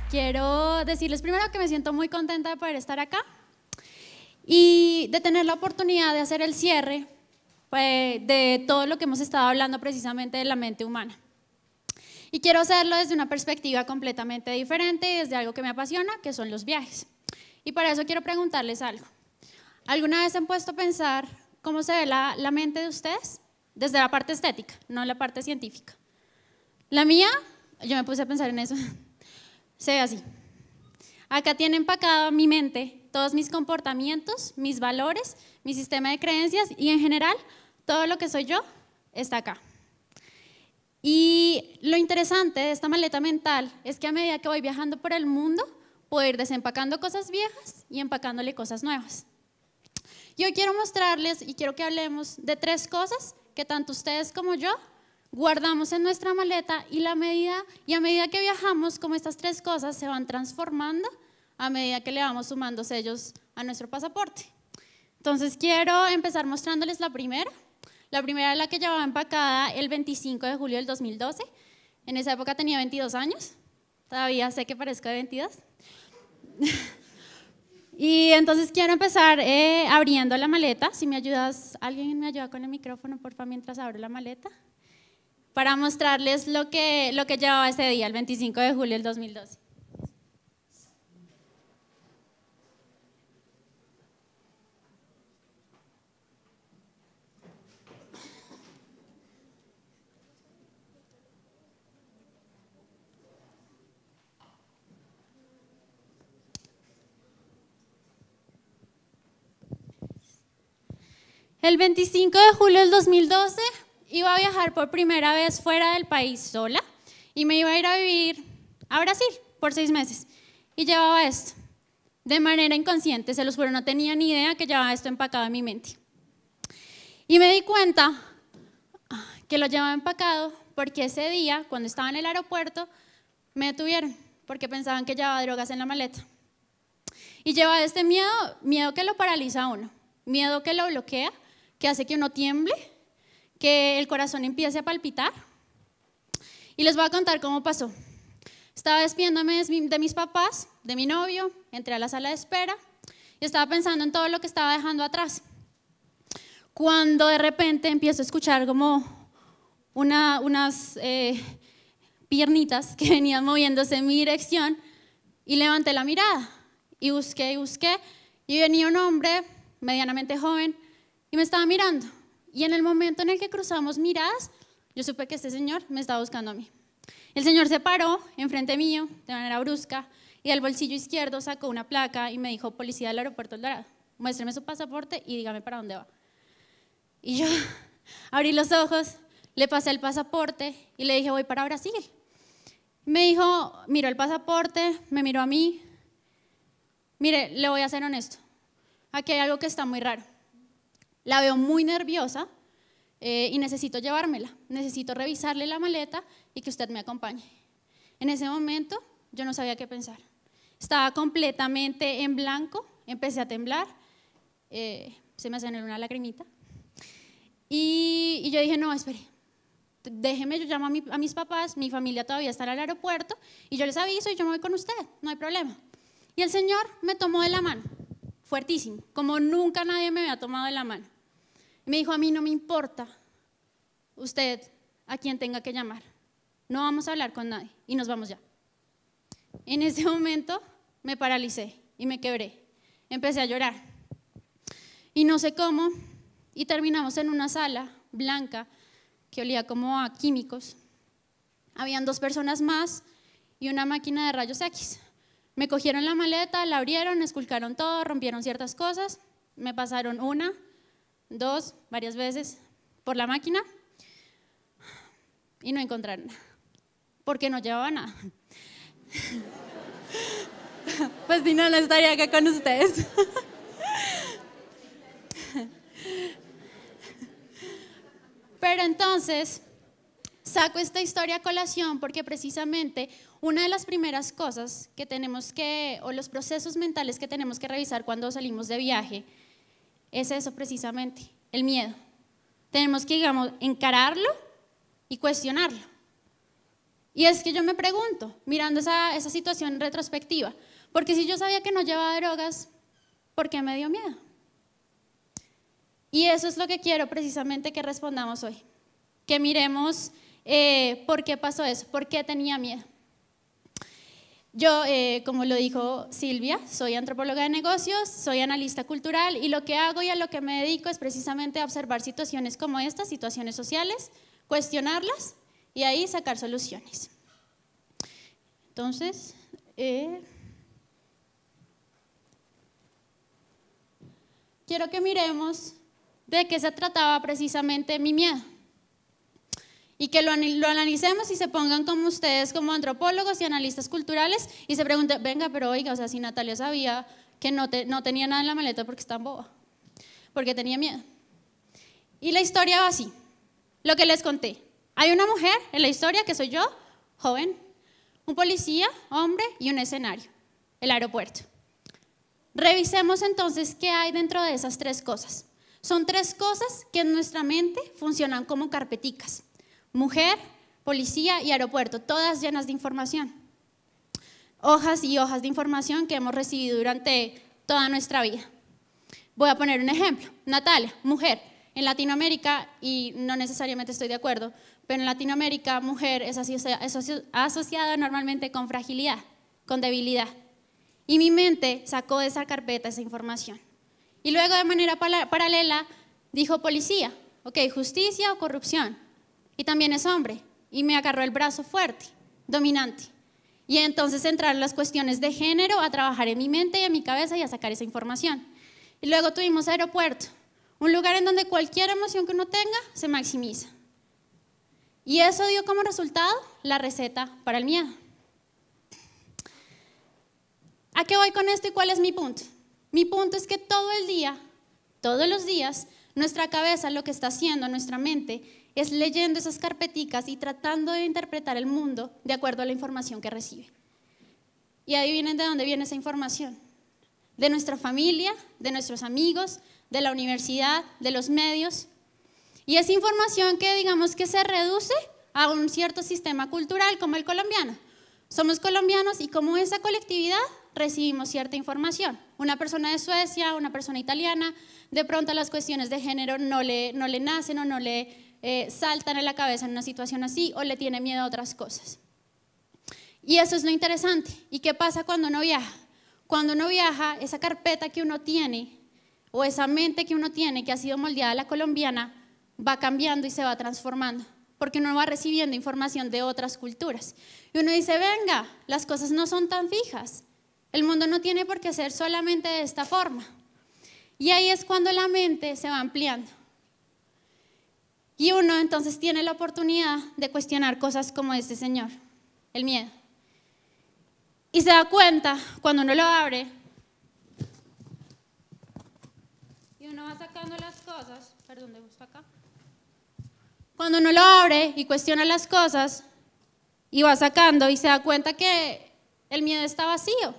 Quiero decirles primero que me siento muy contenta de poder estar acá y de tener la oportunidad de hacer el cierre de todo lo que hemos estado hablando precisamente de la mente humana. Y quiero hacerlo desde una perspectiva completamente diferente y desde algo que me apasiona, que son los viajes. Y para eso quiero preguntarles algo. ¿Alguna vez se han puesto a pensar cómo se ve la mente de ustedes? Desde la parte estética, no la parte científica. La mía, yo me puse a pensar en eso, se ve así. Acá tiene empacado mi mente todos mis comportamientos, mis valores, mi sistema de creencias y en general todo lo que soy yo está acá. Y lo interesante de esta maleta mental es que a medida que voy viajando por el mundo, puedo ir desempacando cosas viejas y empacándole cosas nuevas. Y hoy quiero mostrarles y quiero que hablemos de 3 cosas que tanto ustedes como yo guardamos en nuestra maleta y a medida que viajamos, como estas 3 cosas se van transformando a medida que le vamos sumando sellos a nuestro pasaporte. Entonces quiero empezar mostrándoles la primera. La primera es la que llevaba empacada el 25 de julio del 2012. En esa época tenía 22 años. Todavía sé que parezco de 22. Y entonces quiero empezar abriendo la maleta. Si me ayudas, ¿alguien me ayuda con el micrófono, por favor, mientras abro la maleta? Para mostrarles lo que llevaba ese día, el 25 de julio del 2012. El 25 de julio del 2012 iba a viajar por primera vez fuera del país sola y me iba a ir a vivir a Brasil por 6 meses. Y llevaba esto, de manera inconsciente, se los juro, no tenía ni idea que llevaba esto empacado en mi mente. Y me di cuenta que lo llevaba empacado porque ese día, cuando estaba en el aeropuerto, me detuvieron porque pensaban que llevaba drogas en la maleta. Y llevaba este miedo que lo paraliza a uno, miedo que lo bloquea, que hace que uno tiemble, que el corazón empiece a palpitar. Y les voy a contar cómo pasó. Estaba despidiéndome de mis papás, de mi novio, entré a la sala de espera y estaba pensando en todo lo que estaba dejando atrás. Cuando de repente empiezo a escuchar como unas piernitas que venían moviéndose en mi dirección y levanté la mirada y busqué y venía un hombre medianamente joven y me estaba mirando. Y en el momento en el que cruzamos miradas, yo supe que este señor me estaba buscando a mí. El señor se paró enfrente mío de manera brusca y del bolsillo izquierdo sacó una placa y me dijo: policía del aeropuerto El Dorado, muéstreme su pasaporte y dígame para dónde va. Y yo abrí los ojos, le pasé el pasaporte y le dije: voy para Brasil. Me dijo, miró el pasaporte, me miró a mí. Mire, le voy a ser honesto, aquí hay algo que está muy raro. La veo muy nerviosa y necesito llevármela, necesito revisarle la maleta y que usted me acompañe. En ese momento yo no sabía qué pensar, estaba completamente en blanco, empecé a temblar, se me hacía una lagrimita y yo dije: no, espere, déjeme, yo llamo a mis papás, mi familia todavía está en el aeropuerto y yo les aviso y yo me voy con usted, no hay problema. Y el señor me tomó de la mano, fuertísimo, como nunca nadie me había tomado de la mano. Me dijo: a mí no me importa usted a quién tenga que llamar, no vamos a hablar con nadie y nos vamos ya. En ese momento me paralicé y me quebré, empecé a llorar y no sé cómo, y terminamos en una sala blanca que olía como a químicos. Habían 2 personas más y una máquina de rayos X. Me cogieron la maleta, la abrieron, esculcaron todo, rompieron ciertas cosas, me pasaron 1, 2, varias veces por la máquina y no encontraron nada, porque no llevaba nada. Pues si no, no estaría acá con ustedes. Pero entonces saco esta historia a colación porque precisamente una de las primeras cosas que tenemos o los procesos mentales que tenemos que revisar cuando salimos de viaje es eso precisamente, el miedo. Tenemos que, digamos, encararlo y cuestionarlo. Y es que yo me pregunto, mirando esa situación en retrospectiva, porque si yo sabía que no llevaba drogas, ¿por qué me dio miedo? Y eso es lo que quiero precisamente que respondamos hoy, que miremos por qué pasó eso, por qué tenía miedo. Yo, como lo dijo Silvia, soy antropóloga de negocios, soy analista cultural y lo que hago y a lo que me dedico es precisamente a observar situaciones como estas, situaciones sociales, cuestionarlas y ahí sacar soluciones. Entonces, quiero que miremos de qué se trataba precisamente mi miedo. Y que lo analicemos y se pongan como ustedes, como antropólogos y analistas culturales, y se pregunten, venga, pero oiga, o sea, si Natalia sabía que no tenía nada en la maleta porque está boba, porque tenía miedo. Y la historia va así, lo que les conté. Hay una mujer en la historia, que soy yo, joven, un policía, hombre y un escenario, el aeropuerto. Revisemos entonces qué hay dentro de esas tres cosas. Son tres cosas que en nuestra mente funcionan como carpeticas. Mujer, policía y aeropuerto, todas llenas de información. Hojas y hojas de información que hemos recibido durante toda nuestra vida. Voy a poner un ejemplo. Natalia, mujer. En Latinoamérica, y no necesariamente estoy de acuerdo, pero en Latinoamérica mujer es asociada normalmente con fragilidad, con debilidad. Y mi mente sacó de esa carpeta esa información. Y luego de manera paralela dijo policía, ok, justicia o corrupción. Y también es hombre, y me agarró el brazo fuerte, dominante. Y entonces entraron las cuestiones de género a trabajar en mi mente y en mi cabeza y a sacar esa información. Y luego tuvimos aeropuerto, un lugar en donde cualquier emoción que uno tenga se maximiza. Y eso dio como resultado la receta para el miedo. ¿A qué voy con esto y cuál es mi punto? Mi punto es que todo el día, todos los días, nuestra cabeza lo que está haciendo, nuestra mente, es leyendo esas carpeticas y tratando de interpretar el mundo de acuerdo a la información que recibe. Y adivinen de dónde viene esa información. De nuestra familia, de nuestros amigos, de la universidad, de los medios. Y es información que digamos que se reduce a un cierto sistema cultural como el colombiano. Somos colombianos y como esa colectividad recibimos cierta información. Una persona de Suecia, una persona italiana, de pronto las cuestiones de género no le nacen o no le saltan en la cabeza en una situación así o le tiene miedo a otras cosas. Y eso es lo interesante. ¿Y qué pasa cuando uno viaja? Cuando uno viaja, esa carpeta que uno tiene o esa mente que uno tiene que ha sido moldeada a la colombiana va cambiando y se va transformando porque uno va recibiendo información de otras culturas. Y uno dice, venga, las cosas no son tan fijas. El mundo no tiene por qué ser solamente de esta forma. Y ahí es cuando la mente se va ampliando. Y uno entonces tiene la oportunidad de cuestionar cosas como este señor, el miedo. Y se da cuenta cuando uno lo abre y uno va sacando las cosas, perdón, ¿de gusto acá? Cuando uno lo abre y cuestiona las cosas y va sacando y se da cuenta que el miedo está vacío,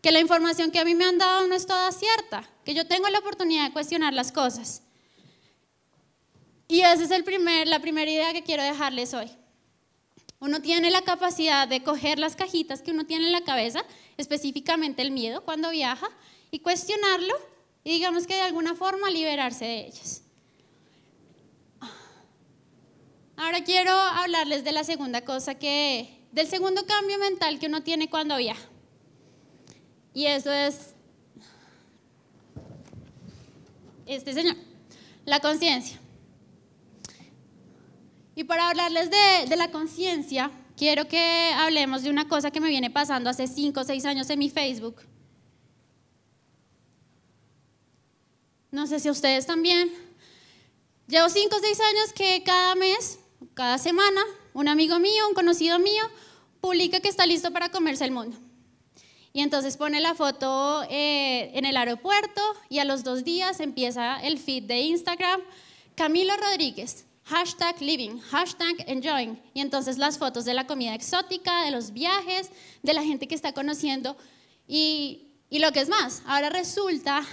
que la información que a mí me han dado no es toda cierta, que yo tengo la oportunidad de cuestionar las cosas. Y esa es la primera idea que quiero dejarles hoy. Uno tiene la capacidad de coger las cajitas que uno tiene en la cabeza, específicamente el miedo cuando viaja, y cuestionarlo y digamos que de alguna forma liberarse de ellas. Ahora quiero hablarles de la segunda cosa, del segundo cambio mental que uno tiene cuando viaja. Y eso es este señor, la conciencia. Y para hablarles de la conciencia, quiero que hablemos de una cosa que me viene pasando hace 5 o 6 años en mi Facebook. No sé si ustedes también. Llevo 5 o 6 años que cada mes, cada semana, un amigo mío, un conocido mío, publica que está listo para comerse el mundo. Y entonces pone la foto en el aeropuerto y a los 2 días empieza el feed de Instagram. Camilo Rodríguez, #living, #enjoying. Y entonces las fotos de la comida exótica, de los viajes, de la gente que está conociendo. Y lo que es más, ahora resulta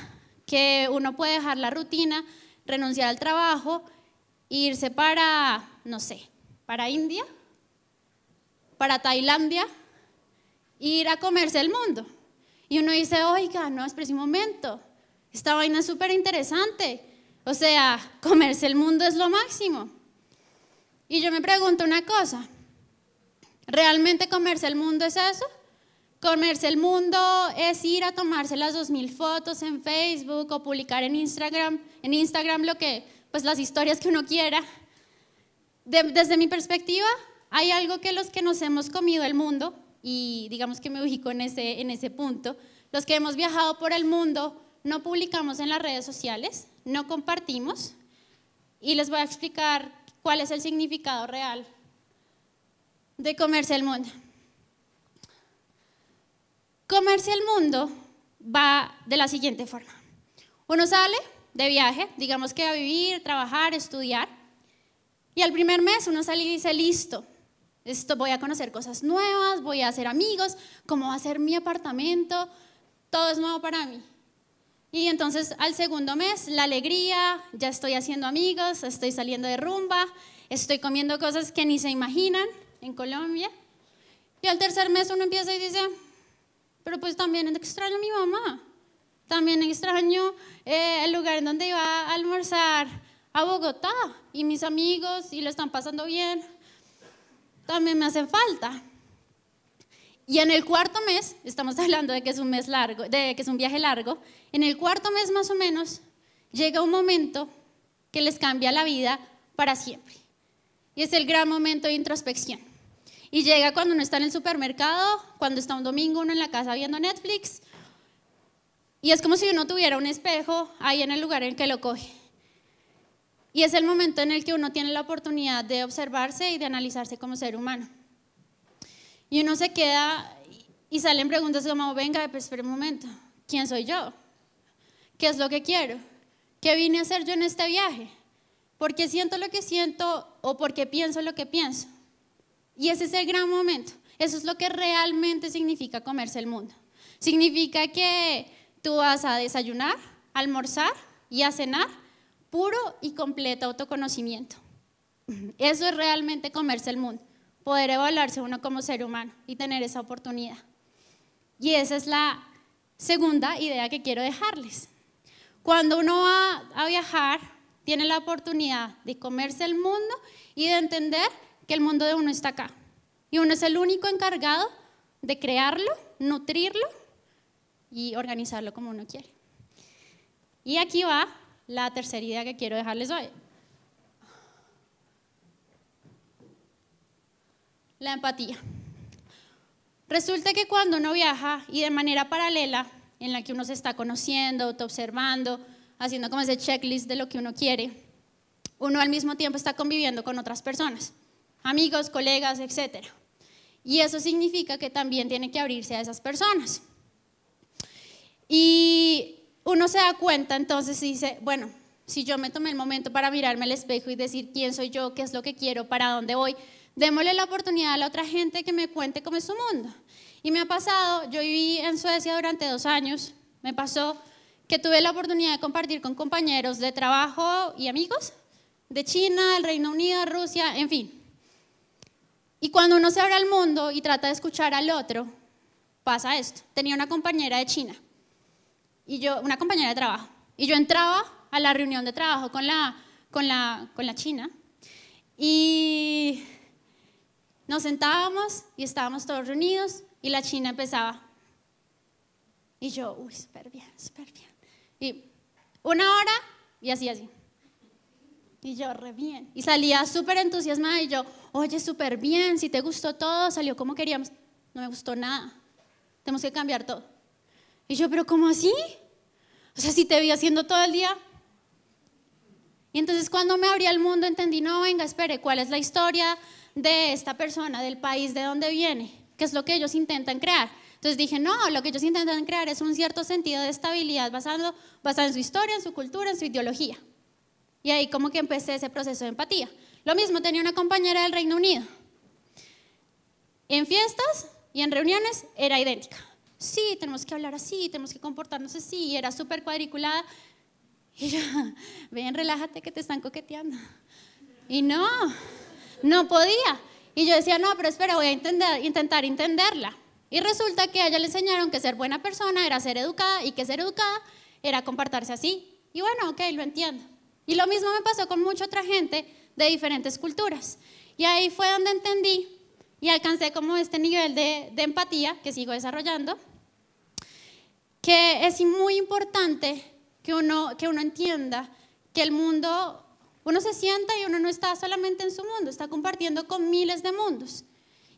que uno puede dejar la rutina, renunciar al trabajo, irse para, no sé, para India, para Tailandia, ir a comerse el mundo. Y uno dice, oiga, no, espera un momento, esta vaina es súper interesante. O sea, comerse el mundo es lo máximo. Y yo me pregunto una cosa, ¿realmente comerse el mundo es eso? ¿Comerse el mundo es ir a tomarse las 2000 fotos en Facebook o publicar en Instagram lo que, pues las historias que uno quiera? Desde mi perspectiva, hay algo que los que nos hemos comido el mundo, y digamos que me ubico en ese punto, los que hemos viajado por el mundo no publicamos en las redes sociales, no compartimos, y les voy a explicar cuál es el significado real de comerse el mundo. Comerse el mundo va de la siguiente forma. Uno sale de viaje, digamos que a vivir, trabajar, estudiar, y al primer mes uno sale y dice, listo, voy a conocer cosas nuevas, voy a hacer amigos, cómo va a ser mi apartamento, todo es nuevo para mí. Y entonces al segundo mes, la alegría, ya estoy haciendo amigos, estoy saliendo de rumba, estoy comiendo cosas que ni se imaginan en Colombia. Y al tercer mes uno empieza y dice, pero pues también extraño a mi mamá, también extraño el lugar en donde iba a almorzar a Bogotá y mis amigos y lo están pasando bien, también me hacen falta. Y en el cuarto mes, estamos hablando de que es un mes largo, de que es un viaje largo, en el cuarto mes más o menos llega un momento que les cambia la vida para siempre. Y es el gran momento de introspección. Y llega cuando uno está en el supermercado, cuando está un domingo uno en la casa viendo Netflix, y es como si uno tuviera un espejo ahí en el lugar en el que lo coge. Y es el momento en el que uno tiene la oportunidad de observarse y de analizarse como ser humano. Y uno se queda y salen preguntas como, venga, pues espera un momento, ¿quién soy yo? ¿Qué es lo que quiero? ¿Qué vine a hacer yo en este viaje? ¿Por qué siento lo que siento o por qué pienso lo que pienso? Y ese es el gran momento. Eso es lo que realmente significa comerse el mundo. Significa que tú vas a desayunar, a almorzar y a cenar puro y completo autoconocimiento. Eso es realmente comerse el mundo. Poder evaluarse uno como ser humano y tener esa oportunidad. Y esa es la segunda idea que quiero dejarles. Cuando uno va a viajar, tiene la oportunidad de comerse el mundo y de entender que el mundo de uno está acá. Y uno es el único encargado de crearlo, nutrirlo y organizarlo como uno quiere. Y aquí va la tercera idea que quiero dejarles hoy. La empatía. Resulta que cuando uno viaja y de manera paralela, en la que uno se está conociendo, autoobservando, haciendo como ese checklist de lo que uno quiere, uno al mismo tiempo está conviviendo con otras personas, amigos, colegas, etc. Y eso significa que también tiene que abrirse a esas personas. Y uno se da cuenta entonces y dice, bueno, si yo me tomé el momento para mirarme al espejo y decir quién soy yo, qué es lo que quiero, para dónde voy, démosle la oportunidad a la otra gente que me cuente cómo es su mundo. Y me ha pasado, yo viví en Suecia durante 2 años, me pasó que tuve la oportunidad de compartir con compañeros de trabajo y amigos de China, del Reino Unido, Rusia, en fin. Y cuando uno se abre al mundo y trata de escuchar al otro, pasa esto. Tenía una compañera de China, una compañera de trabajo, y yo entraba a la reunión de trabajo con la china y nos sentábamos y estábamos todos reunidos y la china empezaba. Y yo, uy, súper bien, súper bien. Y 1 hora y así. Y yo, re bien. Y salía súper entusiasmada y yo, oye, súper bien, si te gustó todo, salió como queríamos. No me gustó nada, tenemos que cambiar todo. Y yo, pero ¿cómo así? O sea, si te vi haciendo todo el día. Y entonces cuando me abrí al mundo entendí, no, venga, espere, ¿cuál es la historia de esta persona, del país de donde viene? ¿Qué es lo que ellos intentan crear? Entonces dije, no, lo que ellos intentan crear es un cierto sentido de estabilidad basado en su historia, en su cultura, en su ideología. Y ahí como que empecé ese proceso de empatía. Lo mismo, tenía una compañera del Reino Unido. En fiestas y en reuniones era idéntica. Sí, tenemos que hablar así, tenemos que comportarnos así, y era súper cuadriculada. Y yo, ven, relájate que te están coqueteando. Y no podía. Y yo decía, no, pero espera, voy a intentar entenderla. Y resulta que a ella le enseñaron que ser buena persona era ser educada y que ser educada era comportarse así. Y bueno, ok, lo entiendo. Y lo mismo me pasó con mucha otra gente de diferentes culturas. Y ahí fue donde entendí y alcancé como este nivel de empatía que sigo desarrollando, que es muy importante que uno entienda que el mundo, uno se sienta y uno no está solamente en su mundo, está compartiendo con miles de mundos.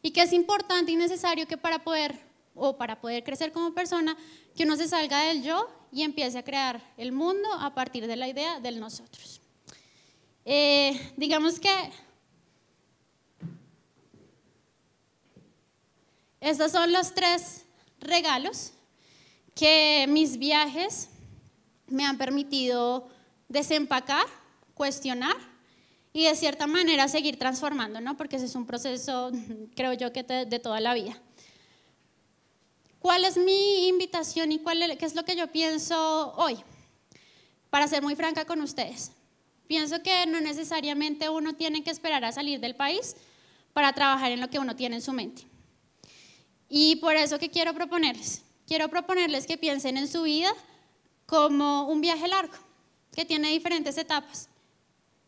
Y que es importante y necesario que para poder crecer como persona, que uno se salga del yo y empiece a crear el mundo a partir de la idea del nosotros. Digamos que estos son los 3 regalos que mis viajes me han permitido desempacar, cuestionar y de cierta manera seguir transformando, ¿no? Porque ese es un proceso, creo yo, que de toda la vida. ¿Cuál es mi invitación y qué es lo que yo pienso hoy? Para ser muy franca con ustedes, pienso que no necesariamente uno tiene que esperar a salir del país para trabajar en lo que uno tiene en su mente. Y por eso que quiero proponerles que piensen en su vida como un viaje largo, que tiene diferentes etapas.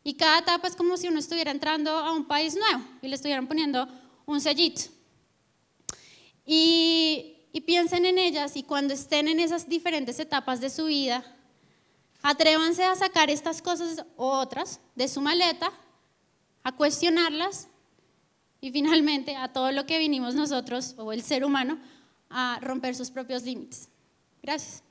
Y cada etapa es como si uno estuviera entrando a un país nuevo y le estuvieran poniendo un sellito. Y piensen en ellas, y cuando estén en esas diferentes etapas de su vida, atrévanse a sacar estas cosas u otras de su maleta, a cuestionarlas y finalmente a todo lo que vinimos nosotros, o el ser humano, a romper sus propios límites. Gracias.